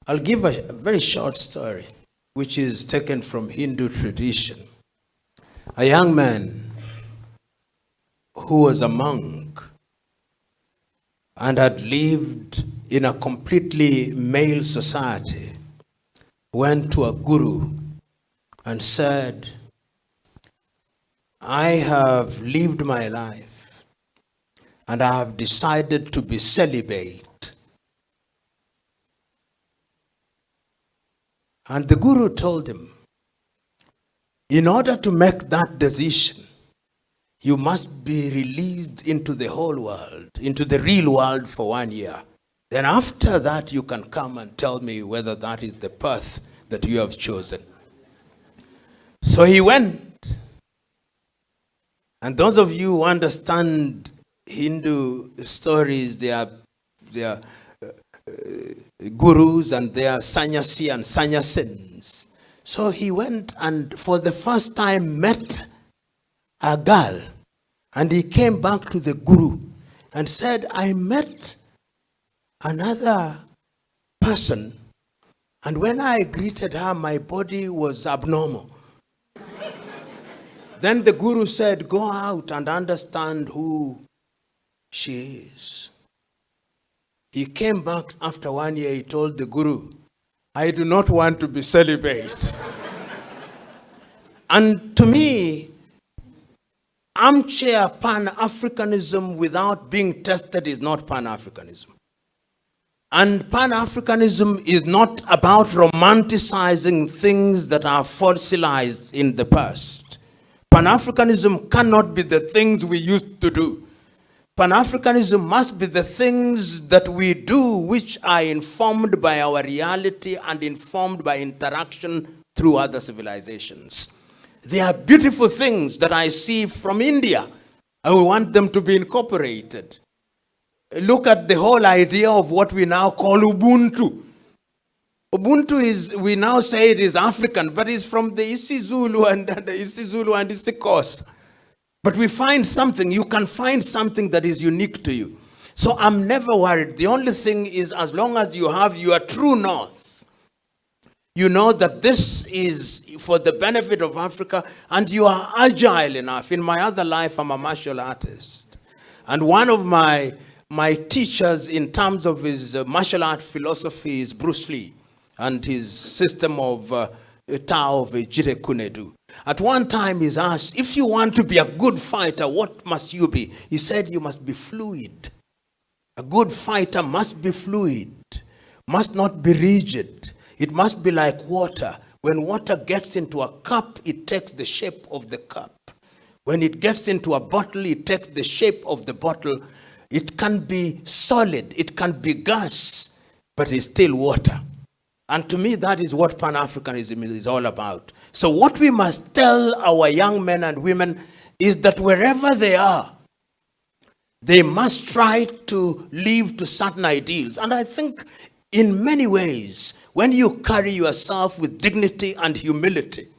I'll give a very short story, which is taken from Hindu tradition. A young man who was a monk and had lived in a completely male society went to a guru and said, I have lived my life and I have decided to be celibate. And the guru told him, in order to make that decision, you must be released into the whole world, into the real world for 1 year. Then after that, you can come and tell me whether that is the path that you have chosen. So he went. And those of you who understand Hindu stories, they are gurus and they are sannyasi and sannyasins. So he went and for the first time met a girl, and he came back to the guru and said, I met another person, and when I greeted her, my body was abnormal. Then the guru said, go out and understand who she is. He came back after 1 year, he told the guru, I do not want to be celibate. And to me, armchair Pan-Africanism without being tested is not Pan-Africanism. And Pan-Africanism is not about romanticizing things that are fossilized in the past. Pan-Africanism cannot be the things we used to do. Pan-Africanism must be the things that we do which are informed by our reality and informed by interaction through other civilizations. They are beautiful things that I see from India. I want them to be incorporated. Look at the whole idea of what we now call Ubuntu. Ubuntu is, we now say it is African, but it's from the isiZulu and Isikos. But we find something, you can find something that is unique to you. So I'm never worried. The only thing is, as long as you have your true north, you know that this is for the benefit of Africa, and you are agile enough. In my other life, I'm a martial artist. And one of my teachers in terms of his martial art philosophy is Bruce Lee and his system of Tao of Jire Kunedu. At one time he's asked, if you want to be a good fighter, what must you be? He said, you must be fluid. A good fighter must be fluid, must not be rigid. It must be like water. When water gets into a cup, it takes the shape of the cup. When it gets into a bottle, it takes the shape of the bottle. It can be solid, it can be gas, but it's still water. And to me, that is what Pan-Africanism is all about. So what we must tell our young men and women is that wherever they are, they must try to live to certain ideals. And I think in many ways, when you carry yourself with dignity and humility,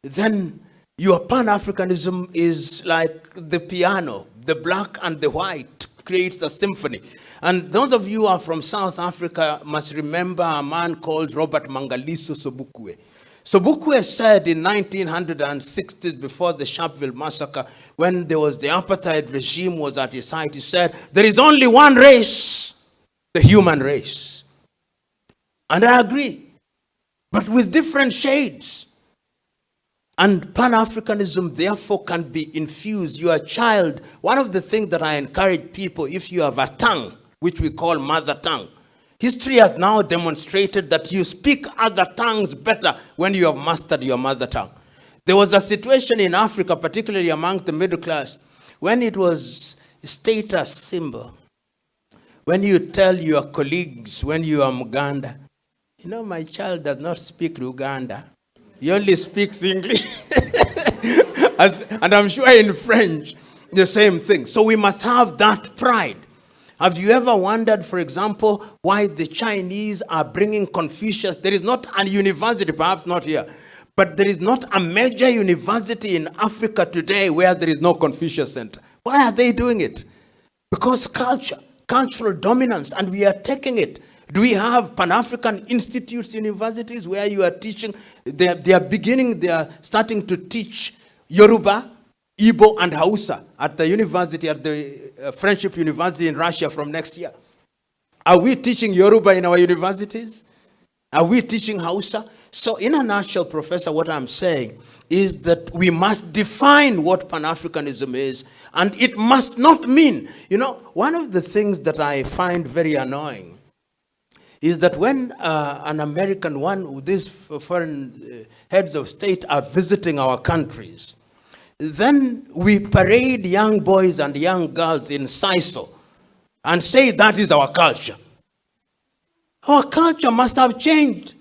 then your Pan-Africanism is like the piano, the black and the white creates a symphony. And those of you who are from South Africa must remember a man called Robert Mangaliso Sobukwe. Sobukwe said in 1960s, before the Sharpeville massacre, when there was the apartheid regime was at its height, he said, there is only one race, the human race. And I agree, but with different shades. And Pan-Africanism, therefore, can be infused. You are a child. One of the things that I encourage people, if you have a tongue, which we call mother tongue, history has now demonstrated that you speak other tongues better when you have mastered your mother tongue. There was a situation in Africa, particularly amongst the middle class, when it was a status symbol. When you tell your colleagues, when you are Muganda, you know, my child does not speak Luganda. He only speaks English. And I'm sure in French, the same thing. So we must have that pride. Have you ever wondered, for example, why the Chinese are bringing Confucius? There is not a university, perhaps not here, but there is not a major university in Africa today where there is no Confucius Center. Why are they doing it? Because culture, cultural dominance, and we are taking it. Do we have Pan-African institutes, universities where you are teaching? They are starting to teach Yoruba, Igbo, and Hausa at the university, at the Friendship University in Russia from next year. Are we teaching Yoruba in our universities? Are we teaching Hausa? So in a nutshell, Professor, what I'm saying is that we must define what Pan-Africanism is, and it must not mean, one of the things that I find very annoying is that when an American, these foreign heads of state are visiting our countries, then we parade young boys and young girls in Saiso and say that is our culture. Our culture must have changed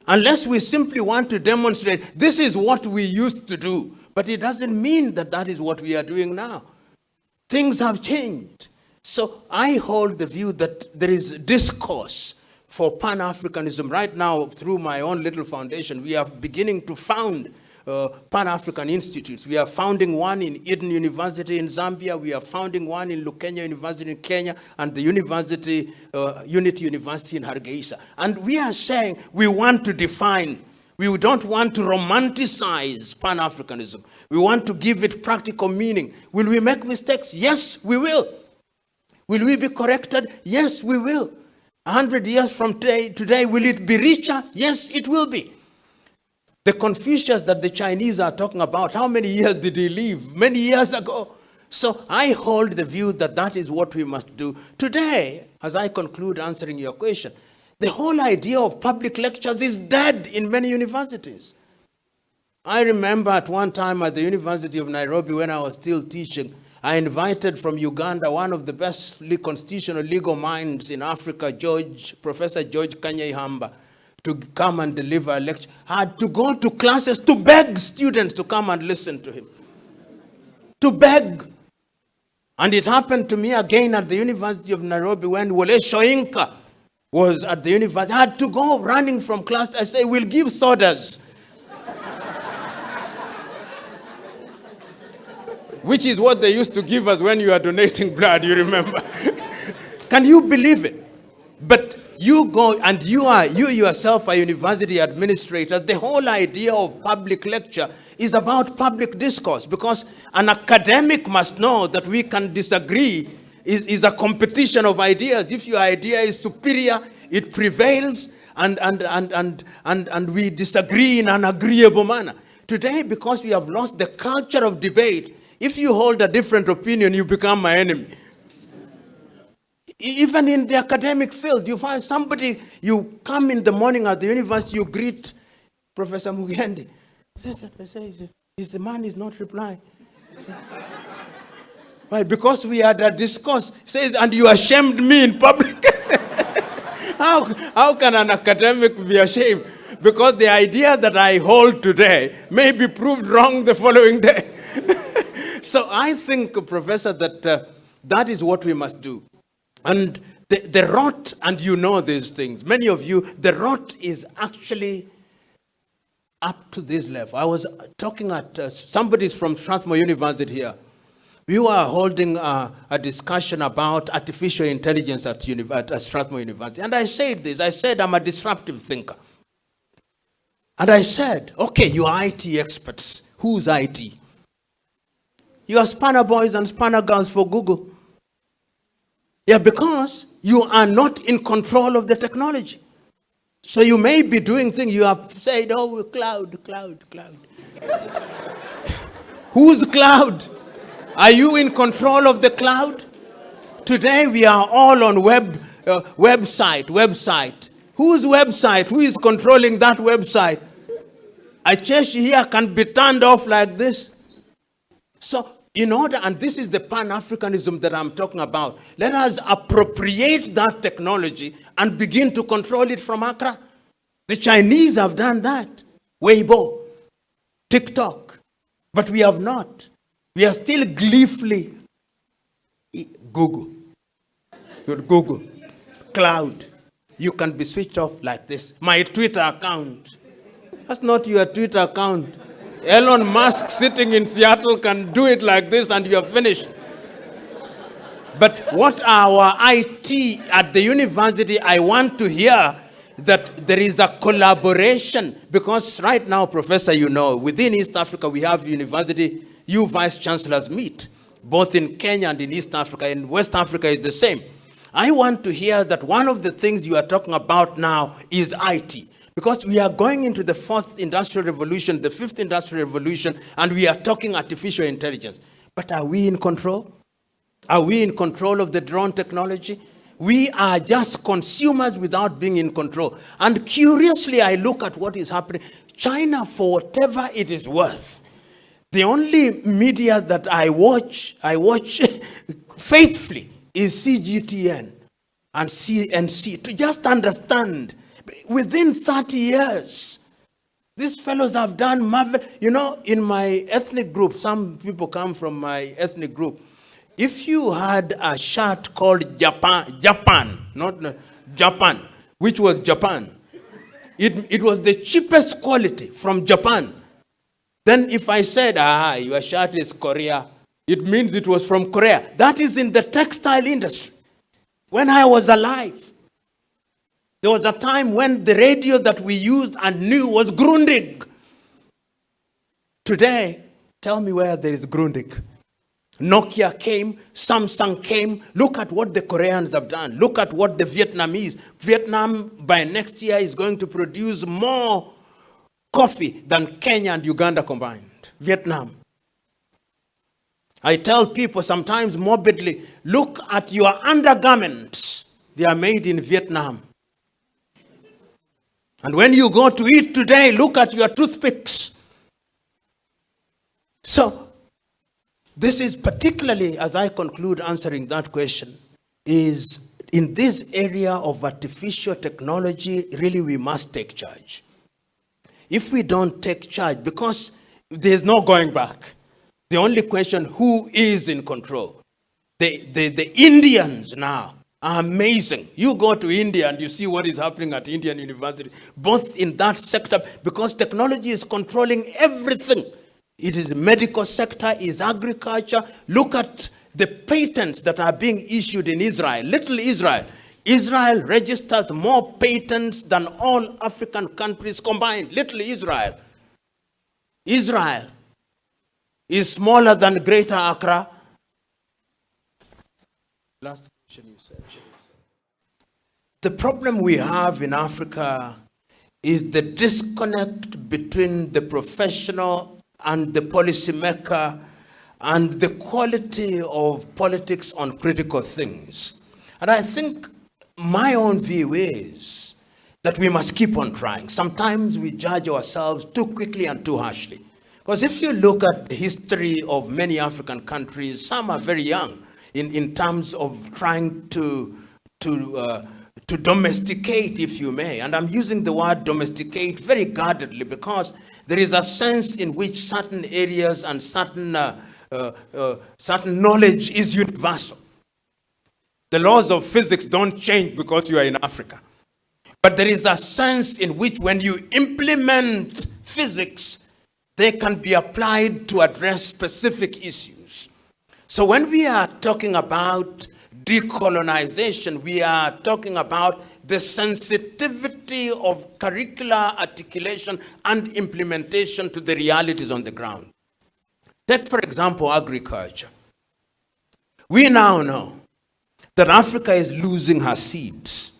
unless we simply want to demonstrate this is what we used to do. But it doesn't mean that that is what we are doing now. Things have changed. So I hold the view that there is discourse for Pan-Africanism. Right now, through my own little foundation, we are beginning to found Pan-African institutes. We are founding one in Eden University in Zambia. We are founding one in Lukenya University in Kenya, and the Unity University in Hargeisa. And we are saying we want to define. We don't want to romanticize Pan-Africanism. We want to give it practical meaning. Will we make mistakes? Yes, we will. Will we be corrected? Yes, we will. 100 years from today, will it be richer? Yes, it will be. The Confucius that the Chinese are talking about, how many years did he live? Many years ago. So I hold the view that that is what we must do. Today, as I conclude answering your question, the whole idea of public lectures is dead in many universities. I remember at one time at the University of Nairobi when I was still teaching, I invited from Uganda one of the best constitutional legal minds in Africa, Professor George Kanyeihamba, to come and deliver a lecture. I had to go to classes to beg students to come and listen to him. To beg. And it happened to me again at the University of Nairobi when Wole Soyinka was at the university. I had to go running from class. I say, we'll give sodas. Which is what they used to give us when you are donating blood, you remember. Can you believe it? But you go and you yourself are university administrator. The whole idea of public lecture is about public discourse, because an academic must know that we can disagree. Is a competition of ideas. If your idea is superior, it prevails, and we disagree in an agreeable manner. Today, because we have lost the culture of debate, if you hold a different opinion, you become my enemy. Even in the academic field, you find somebody, you come in the morning at the university, you greet Professor Mugendi. The man is not replying. Why? Because we had a discourse. Says, and you ashamed me in public. How can an academic be ashamed? Because the idea that I hold today may be proved wrong the following day. So I think, Professor, that that is what we must do. And the rot, and you know these things, many of you, the rot is actually up to this level. I was talking at, somebody's from Strathmore University here. We were holding a discussion about artificial intelligence at Strathmore University. And I said this, I said I'm a disruptive thinker. And I said, okay, you are IT experts. Who's IT? You are spanner boys and spanner girls for Google. Yeah, because you are not in control of the technology. So you may be doing things, you have said, oh, cloud. Who's cloud? Are you in control of the cloud? Today we are all on website. Whose website? Who is controlling that website? A church here can be turned off like this. So in order, and this is the Pan-Africanism that I'm talking about, let us appropriate that technology and begin to control it from Accra. The Chinese have done that. Weibo, TikTok. But we have not. We are still gleefully Google, cloud. You can be switched off like this. My Twitter account. That's not your Twitter account. Elon Musk sitting in Seattle can do it like this and you're finished. But what our IT at the university, I want to hear that there is a collaboration, because right now, Professor, within East Africa, we have university, you vice chancellors meet, both in Kenya and in East Africa. In West Africa, it's the same. I want to hear that one of the things you are talking about now is IT. Because we are going into the fourth industrial revolution, the fifth industrial revolution, and we are talking artificial intelligence. But are we in control? Are we in control of the drone technology? We are just consumers without being in control. And curiously, I look at what is happening. China, for whatever it is worth, the only media that I watch faithfully is CGTN and CNC, to just understand. Within 30 years, these fellows have done marvel. In my ethnic group, some people come from my ethnic group. If you had a shirt called Japan, which was Japan, it was the cheapest quality from Japan. Then if I said, your shirt is Korea, it means it was from Korea. That is in the textile industry. When I was alive, there was a time when the radio that we used and knew was Grundig. Today, tell me where there is Grundig. Nokia came, Samsung came. Look at what the Koreans have done. Look at what the Vietnamese. Vietnam, by next year, is going to produce more coffee than Kenya and Uganda combined. Vietnam. I tell people sometimes morbidly, look at your undergarments. They are made in Vietnam. And when you go to eat today, look at your toothpicks. So, this is particularly, as I conclude answering that question, is in this area of artificial technology, really we must take charge. If we don't take charge, because there's no going back, the only question, who is in control? The Indians now are amazing. You go to India and you see what is happening at Indian University, both in that sector, because technology is controlling everything. It is medical sector, is agriculture. Look at the patents that are being issued in Israel. Little Israel. Israel registers more patents than all African countries combined. Little Israel. Israel is smaller than Greater Accra. Last question you said. The problem we have in Africa is the disconnect between the professional and the policymaker and the quality of politics on critical things. And I think my own view is that we must keep on trying. Sometimes we judge ourselves too quickly and too harshly. Because if you look at the history of many African countries, some are very young in terms of trying to domesticate, if you may. And I'm using the word domesticate very guardedly, because there is a sense in which certain areas and certain knowledge is universal. The laws of physics don't change because you are in Africa. But there is a sense in which when you implement physics, they can be applied to address specific issues. So when we are talking about decolonization, we are talking about the sensitivity of curricular articulation and implementation to the realities on the ground. Take, for example, agriculture. We now know that Africa is losing her seeds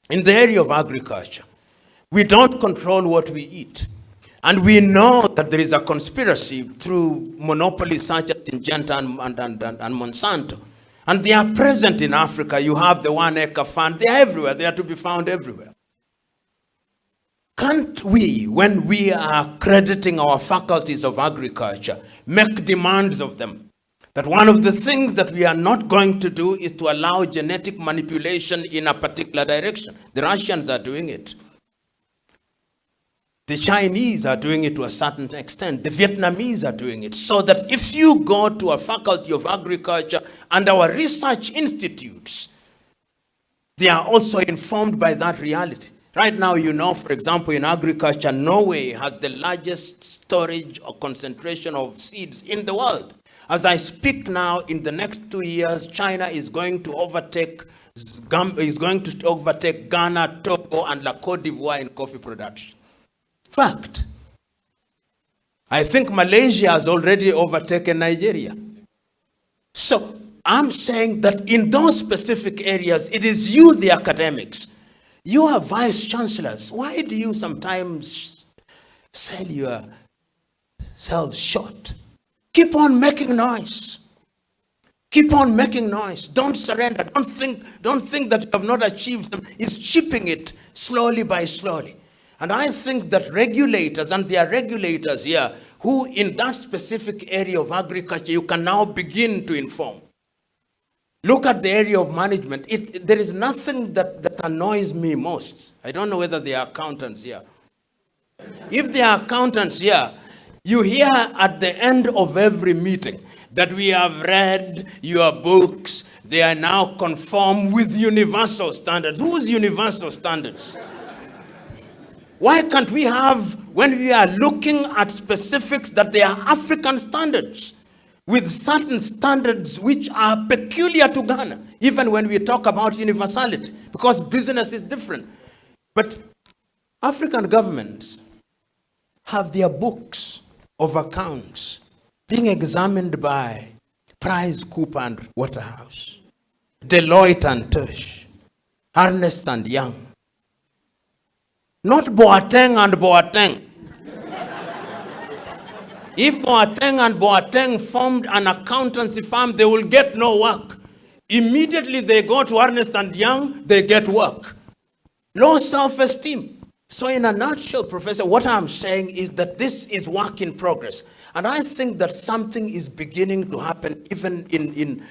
in the area of agriculture. We don't control what we eat. And we know that there is a conspiracy through monopolies such as Syngenta and Monsanto. And they are present in Africa. You have the 1 acre fund. They are everywhere. They are to be found everywhere. Can't we, when we are crediting our faculties of agriculture, make demands of them? That one of the things that we are not going to do is to allow genetic manipulation in a particular direction. The Russians are doing it. The Chinese are doing it to a certain extent. The Vietnamese are doing it. So that if you go to a faculty of agriculture and our research institutes, they are also informed by that reality. Right now, for example, in agriculture, Norway has the largest storage or concentration of seeds in the world. As I speak now, in the next 2 years, China is going to overtake Ghana, Togo, and La Côte d'Ivoire in coffee production. Fact. I think Malaysia has already overtaken Nigeria. So I'm saying that in those specific areas, it is you, the academics. You are vice chancellors. Why do you sometimes sell yourselves short? Keep on making noise. Keep on making noise. Don't surrender. Don't think that you have not achieved them. It's chipping it slowly by slowly. And I think that regulators, and there are regulators here, who in that specific area of agriculture, you can now begin to inform. Look at the area of management. There is nothing that annoys me most. I don't know whether there are accountants here. If there are accountants here, you hear at the end of every meeting that we have read your books. They are now conform with universal standards. Whose universal standards? Why can't we have, when we are looking at specifics, that they are African standards with certain standards which are peculiar to Ghana, even when we talk about universality, because business is different. But African governments have their books of accounts being examined by Price, Cooper and Waterhouse, Deloitte and Touche, Ernst and Young. Not Boateng and Boateng. If Boateng and Boateng formed an accountancy firm, they will get no work. Immediately they go to Ernst and Young, they get work. Low self-esteem. So in a nutshell, Professor, what I'm saying is that this is work in progress. And I think that something is beginning to happen even in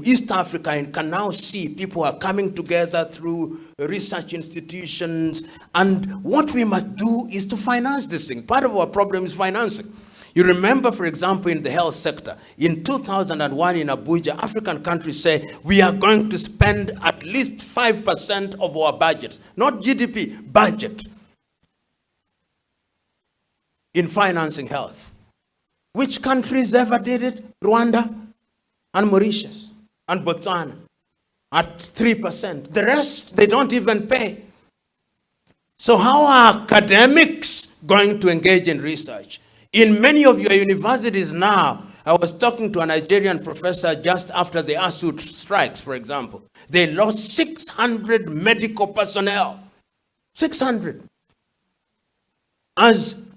East Africa, and can now see people are coming together through research institutions. And what we must do is to finance this thing. Part of our problem is financing. You remember, for example, in the health sector, in 2001 in Abuja, African countries say we are going to spend at least 5% of our budgets, not GDP, budget, in financing health. Which countries ever did it? Rwanda and Mauritius and Botswana at 3%. The rest, they don't even pay. So how are academics going to engage in research? In many of your universities now, I was talking to a Nigerian professor just after the ASU strikes, for example. They lost 600 medical personnel. 600. As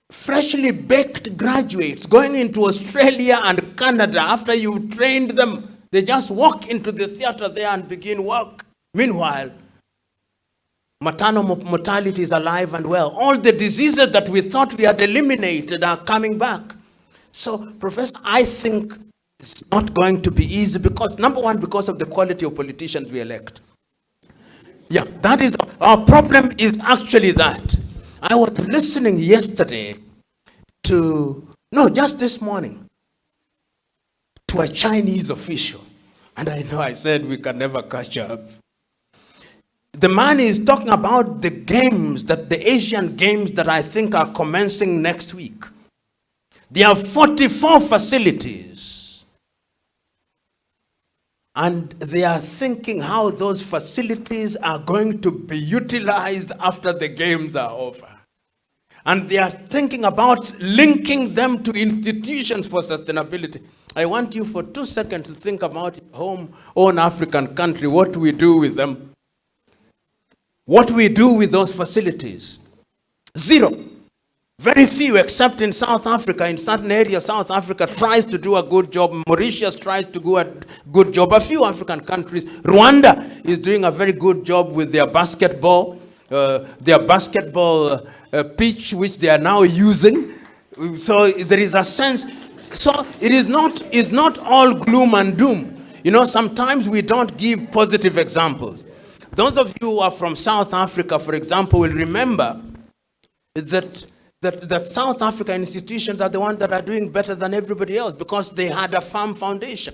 freshly baked graduates going into Australia and Canada, after you've trained them, they just walk into the theater there and begin work. Meanwhile, maternal mortality is alive and well. All the diseases that we thought we had eliminated are coming back. So, Professor, I think it's not going to be easy because, number one, because of the quality of politicians we elect. Yeah, that is, our problem is actually that. I was listening yesterday just this morning, to a Chinese official. And I know I said we can never catch up. The man is talking about the games, the Asian games that I think are commencing next week. There are 44 facilities. And they are thinking how those facilities are going to be utilized after the games are over. And they are thinking about linking them to institutions for sustainability. I want you for 2 seconds to think about own African country, what we do with them. What we do with those facilities. Zero. Very few, except in South Africa. In certain areas, South Africa tries to do a good job. Mauritius tries to do a good job. A few African countries. Rwanda is doing a very good job with their basketball pitch, which they are now using. So there is a sense. So it's not all gloom and doom. You know, sometimes we don't give positive examples. Those of you who are from South Africa, for example, will remember that South African institutions are the ones that are doing better than everybody else because they had a firm foundation.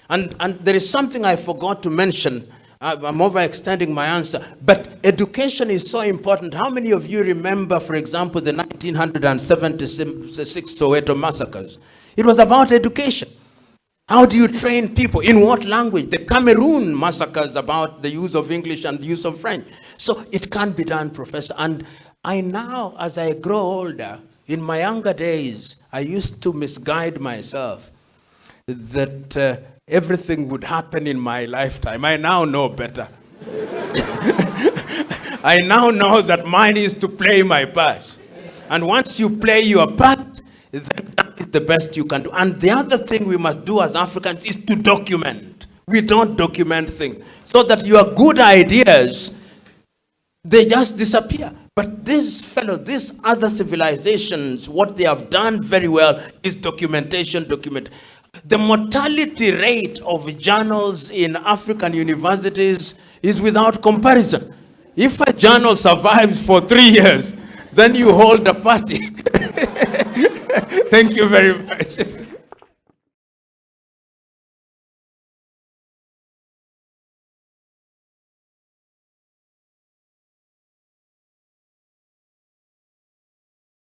And there is something I forgot to mention. I'm overextending my answer. But education is so important. How many of you remember, for example, the 1976 Soweto massacres? It was about education. How do you train people? In what language? The Cameroon massacres about the use of English and the use of French. So it can be done, Professor. And I now, as I grow older, in my younger days, I used to misguide myself that everything would happen in my lifetime. I now know better. I now know that mine is to play my part. And once you play your part, then that is the best you can do. And the other thing we must do as Africans is to document. We don't document things. So that your good ideas, they just disappear. But these other civilizations, what they have done very well is documentation. The mortality rate of journals in African universities is without comparison. If a journal survives for 3 years, then you hold a party. Thank you very much.